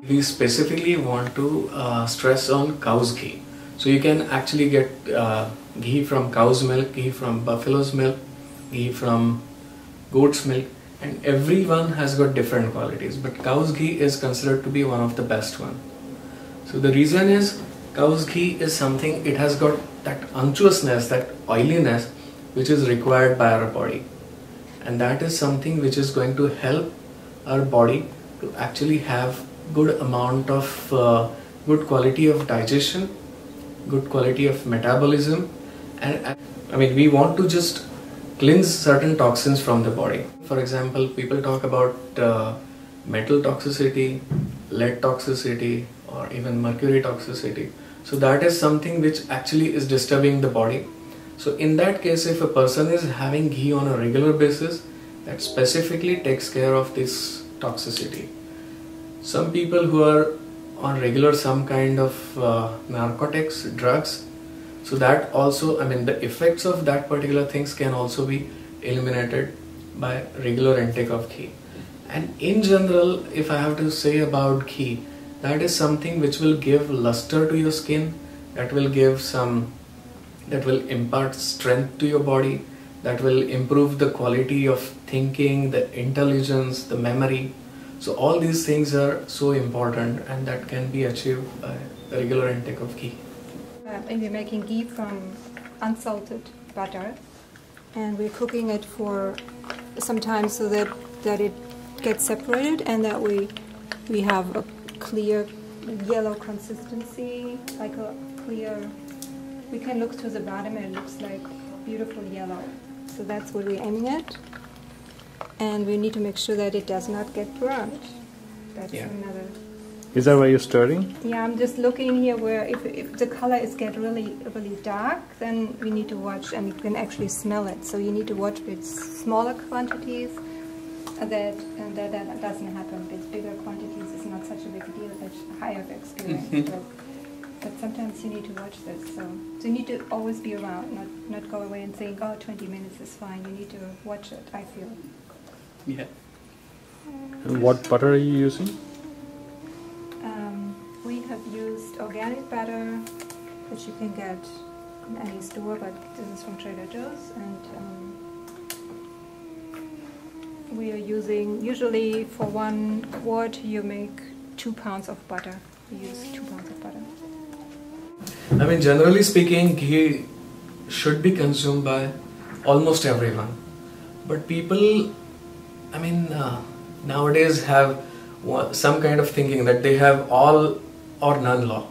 We specifically want to stress on cow's ghee. So you can actually get ghee from cow's milk, ghee from buffalo's milk, ghee from goat's milk, and everyone has got different qualities, but cow's ghee is considered to be one of the best one. So the reason is cow's ghee is something, it has got that unctuousness, that oiliness which is required by our body, and that is something which is going to help our body to actually have good amount of good quality of digestion, good quality of metabolism, and I mean we want to just cleanse certain toxins from the body. For example, people talk about metal toxicity, lead toxicity, or even mercury toxicity. So that is something which actually is disturbing the body. So in that case, if a person is having ghee on a regular basis, that specifically takes care of this toxicity. Some people who are on regular some kind of narcotics, drugs, so that also, I mean the effects of that particular things can also be eliminated by regular intake of ghee. And in general, if I have to say about ghee, that is something which will give luster to your skin, that will impart strength to your body, that will improve the quality of thinking, the intelligence, the memory. So all these things are so important, and that can be achieved by the regular intake of ghee. And we're making ghee from unsalted butter, and we're cooking it for some time so that it gets separated, and that we have a clear yellow consistency, like a clear, we can look through the bottom and it looks like beautiful yellow. So that's what we're aiming at. And we need to make sure that it does not get burnt. That's another. Is that why you're stirring? Yeah, I'm just looking here where if the color is get really dark, then we need to watch, and you can actually smell it. So you need to watch with smaller quantities. That doesn't happen. With bigger quantities, it's not such a big deal. It's higher experience. But sometimes you need to watch this. So you need to always be around, not go away and think, oh, 20 minutes is fine. You need to watch it, I feel. Yeah. And what butter are you using? We have used organic butter, which you can get in any store, but this is from Trader Joe's, and we are using, usually for 1 quart you make 2 pounds of butter. We use 2 pounds of butter. I mean, generally speaking, ghee should be consumed by almost everyone. But people, I mean, nowadays have some kind of thinking that they have all or none law.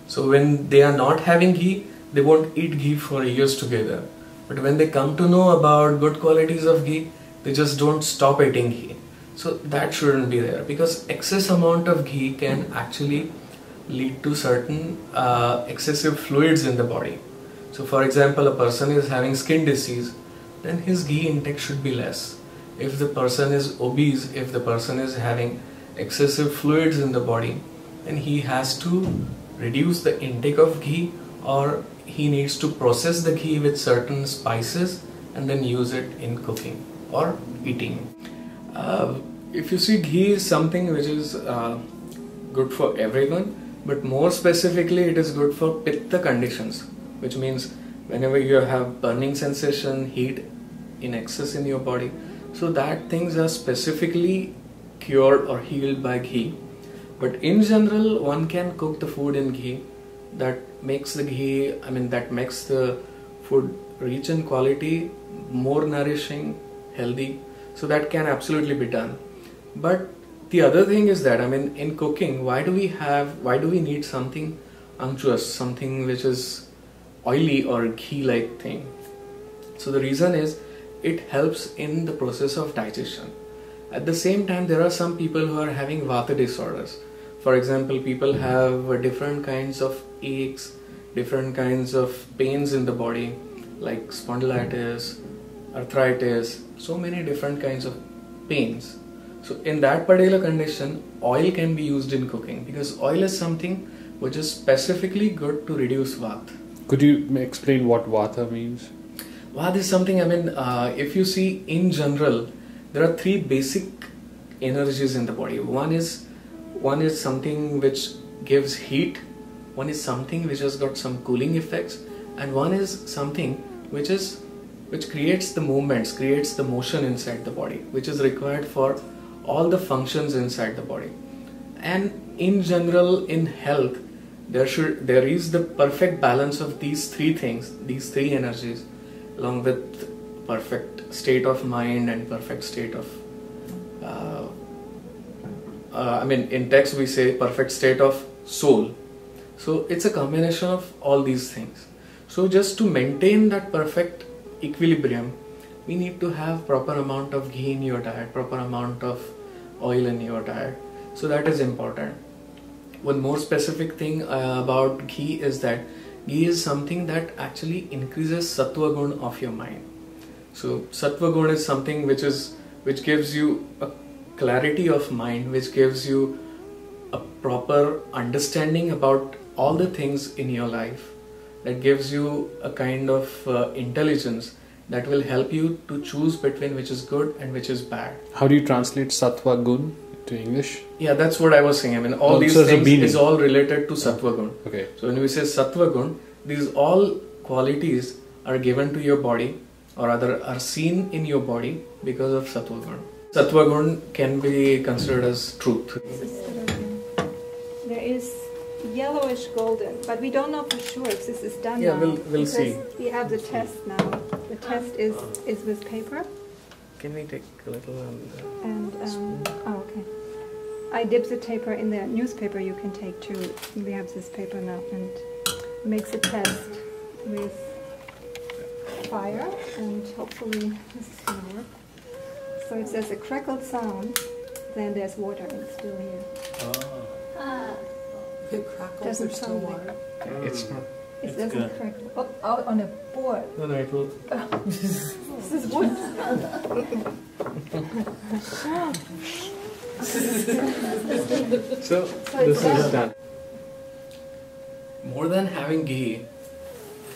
So when they are not having ghee, they won't eat ghee for years together. But when they come to know about good qualities of ghee, they just don't stop eating ghee. So that shouldn't be there, because excess amount of ghee can actually lead to certain excessive fluids in the body. So for example, a person is having skin disease, then his ghee intake should be less. If the person is obese, if the person is having excessive fluids in the body, then he has to reduce the intake of ghee, or he needs to process the ghee with certain spices and then use it in cooking or eating. If you see, ghee is something which is good for everyone, but more specifically it is good for pitta conditions, which means whenever you have burning sensation, heat in excess in your body, so that things are specifically cured or healed by ghee. But in general, one can cook the food in ghee. That makes the ghee, I mean, that makes the food rich in quality, more nourishing, healthy. So that can absolutely be done. But the other thing is that, I mean, in cooking, why do we need something unctuous, something which is oily or ghee-like thing? So the reason is, it helps in the process of digestion. At the same time, there are some people who are having vata disorders. For example, people have different kinds of aches, different kinds of pains in the body, like spondylitis, arthritis, so many different kinds of pains. So in that particular condition, oil can be used in cooking, because oil is something which is specifically good to reduce vata. Could you explain what vata means? Vata is something, I mean, if you see in general, there are 3 basic energies in the body. One is one is something which gives heat, one is something which has got some cooling effects, and one is something which creates the movements, creates the motion inside the body, which is required for all the functions inside the body. And in general, in health, there is the perfect balance of these three things, these three energies, along with perfect state of mind and perfect state of in text we say perfect state of soul. So it's a combination of all these things. So just to maintain that perfect equilibrium, we need to have proper amount of ghee in your diet, proper amount of oil in your diet. So that is important. One more specific thing about ghee is that ghee is something that actually increases Sattva gun of your mind. So Sattva gun is something which gives you a clarity of mind, which gives you a proper understanding about all the things in your life, that gives you a kind of intelligence that will help you to choose between which is good and which is bad. How do you translate Sattva Gun to English? Yeah, that's what I was saying. I mean, all these things is all related to Sattva Gun. Okay. So when we say Sattva Gun, these all qualities are given to your body, or rather are seen in your body because of Sattva Gun. Sattva Gun can be considered as truth. There is yellowish golden, but we don't know for sure if this is done Yeah, now. we'll see. We have the test now. The test is with paper. Can we take a little? Okay. I dip the paper in the newspaper. You can take too. We have this paper now, and makes a test with fire, and hopefully this is gonna work. So if there's a crackled sound, then there's water, and it's still here. If it crackles, Doesn't there's still sound water. It's not. It doesn't crackle. Oh, out on a board. No, it will. This is wood. So this is done. More than having ghee,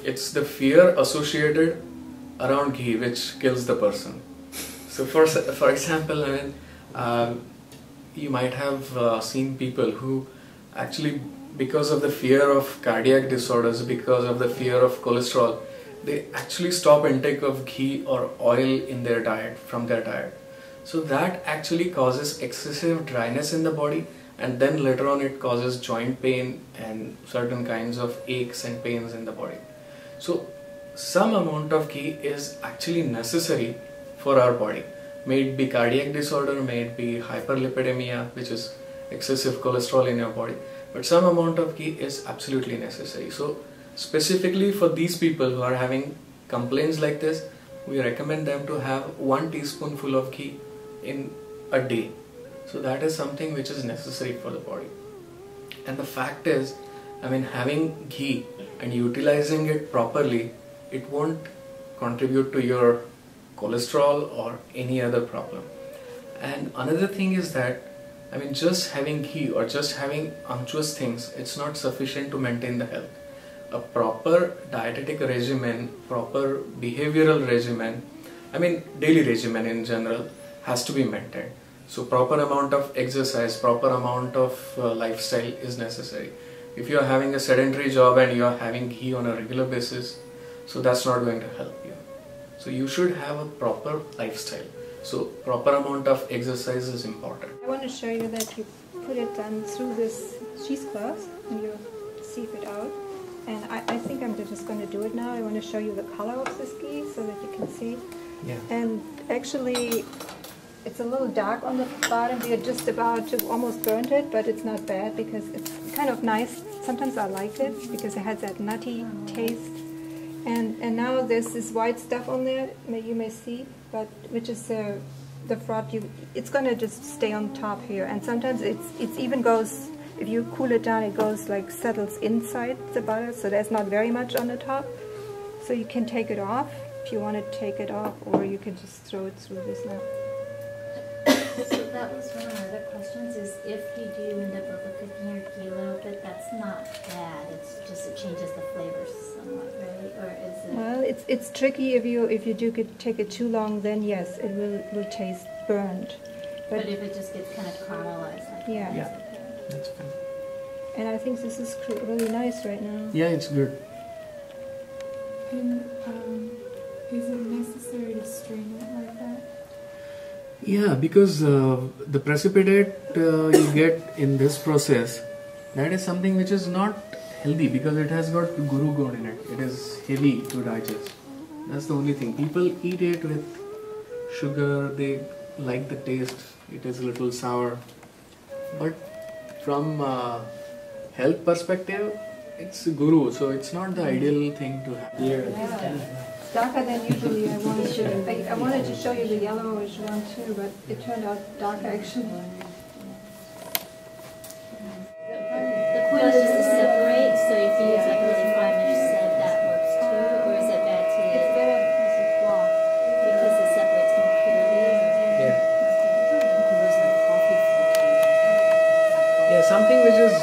it's the fear associated around ghee which kills the person. So for example, I mean, you might have seen people who actually, because of the fear of cardiac disorders, because of the fear of cholesterol, they actually stop intake of ghee or oil in their diet, from their diet. So that actually causes excessive dryness in the body, and then later on it causes joint pain and certain kinds of aches and pains in the body. So some amount of ghee is actually necessary for our body. May it be cardiac disorder, may it be hyperlipidemia, which is excessive cholesterol in your body, but some amount of ghee is absolutely necessary. So specifically for these people who are having complaints like this, we recommend them to have 1 teaspoonful of ghee in a day. So that is something which is necessary for the body. And the fact is, I mean, having ghee and utilizing it properly, it won't contribute to your cholesterol or any other problem. And another thing is that, I mean, just having ghee or just having unctuous things, it's not sufficient to maintain the health. A proper dietetic regimen, proper behavioral regimen, I mean daily regimen in general, has to be maintained. So proper amount of exercise, proper amount of lifestyle is necessary. If you are having a sedentary job and you are having ghee on a regular basis, so that's not going to help you. So you should have a proper lifestyle. So proper amount of exercise is important. I want to show you that you put it through this cheesecloth and you sieve it out. And I think I'm just going to do it now. I want to show you the color of this ghee so that you can see. Yeah. And actually, it's a little dark on the bottom. We are just about to almost burnt it, but it's not bad because it's kind of nice. Sometimes I like it because it has that nutty taste. And now there's this white stuff on there, you may see, but which is the froth. It's going to just stay on top here. And sometimes it even goes, if you cool it down, it goes like settles inside the butter, so there's not very much on the top. So you can take it off if you want to take it off, or you can just throw it through this now. So that was one of my other questions, is if you do end up overcooking your ghee a little bit, that's not bad, it's just it changes the flavors somewhat, right? Or is it... Well, it's tricky if you do take it too long, then yes, it will taste burned. But if it just gets kind of caramelized like yeah. that, That's fine. And I think this is really nice right now. Yeah, it's good. And is it necessary to strain it like that? Yeah, because the precipitate you get in this process, that is something which is not healthy because it has got guru gone in it. It is heavy to digest. That's the only thing. People eat it with sugar, they like the taste, it is a little sour. But from health perspective, it's guru, so it's not the ideal thing to have. Yeah. Darker than usually. I wanted to show you the yellowish one too, but it turned out dark actually. The point is just to separate, so if you use like really fine mesh set, that works too, or is it bad to It's better because it's block. because it separates more purely? Yeah, something which will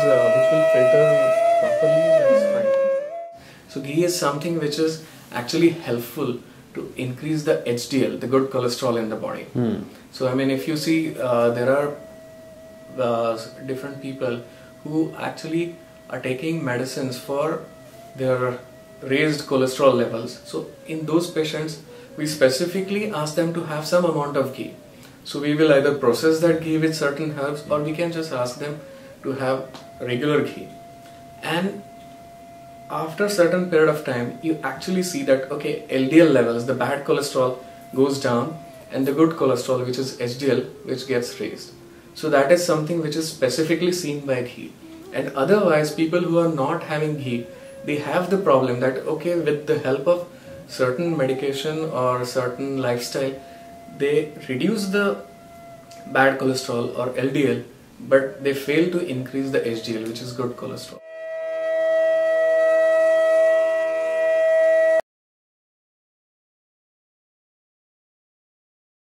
filter properly, that's fine. So ghee is something which is actually helpful to increase the HDL, the good cholesterol in the body. So I mean, if you see, there are different people who actually are taking medicines for their raised cholesterol levels. So in those patients, we specifically ask them to have some amount of ghee. So we will either process that ghee with certain herbs, or we can just ask them to have regular ghee. And after a certain period of time, you actually see that, okay, LDL levels, the bad cholesterol goes down, and the good cholesterol, which is HDL, which gets raised. So that is something which is specifically seen by ghee. And otherwise, people who are not having ghee, they have the problem that, okay, with the help of certain medication or certain lifestyle, they reduce the bad cholesterol or LDL, but they fail to increase the HDL, which is good cholesterol.